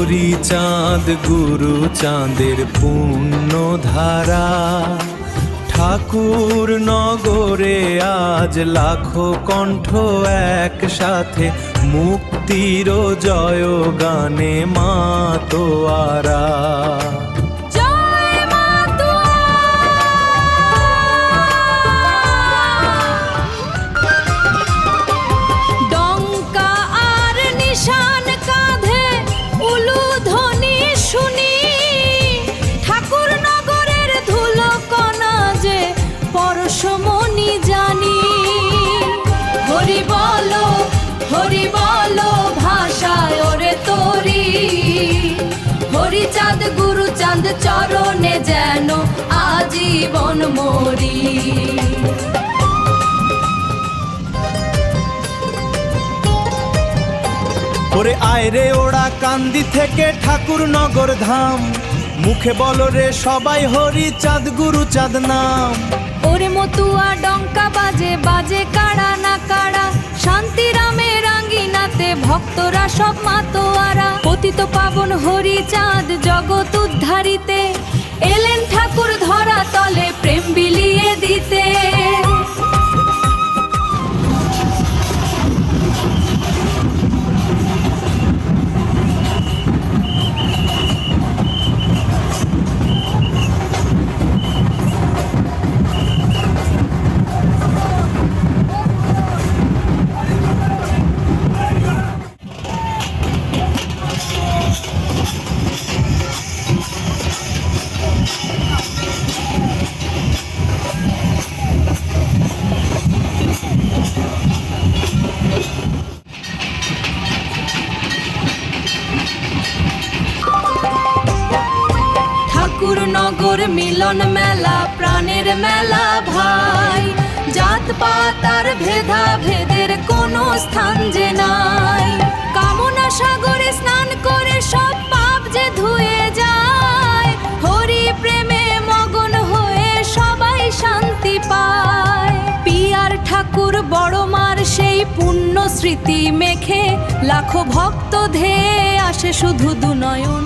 হরিচাঁদ গুরু চাঁদের পুণ্য ধারা, ঠাকুর নগরে আজ লাখো কণ্ঠ একসাথে মুক্তির জয় গানে মাতোয়ারা। সমনি জানি হরি বলো ভাষায় ওরে তোরি, হরিচাঁদ গুরুচাঁদ চরণে যেন আজীবন মরি। ওরে আয় রে ওরা কান্দি থেকে ঠাকুর নগর ধাম, মুখে বলো রে সবাই হরিচাঁদ গুরুচাঁদ নাম। ওরে মতুয়া ডঙ্কা বাজে বাজে কাড়া না কাড়া, শান্তিরামে রাঙ্গিনাতে ভক্তরা সব মাতোয়ারা। পতিত পাবন হরিচাঁদ জগৎ উদ্ধারিতে, এলেন ঠাকুর ধরা তলে প্রেম বিলিয়ে দিতে। ঠাকুরনগর মিলন মেলা প্রাণের মেলা ভাই, জাত পাত আর ভেদা ভেদের কোনো স্থান যে নাই। কামনা সাগরে স্নান করে সব পাপ যে ধুয়ে যায়, হরি প্রেমে মগন হয়ে সবাই শান্তি পায়। পিয়ার ঠাকুর বড় মার সেই পুণ্য স্মৃতি মেখে লাখো ভক্ত ধেয়ে আসে শুধু দুনয়ন।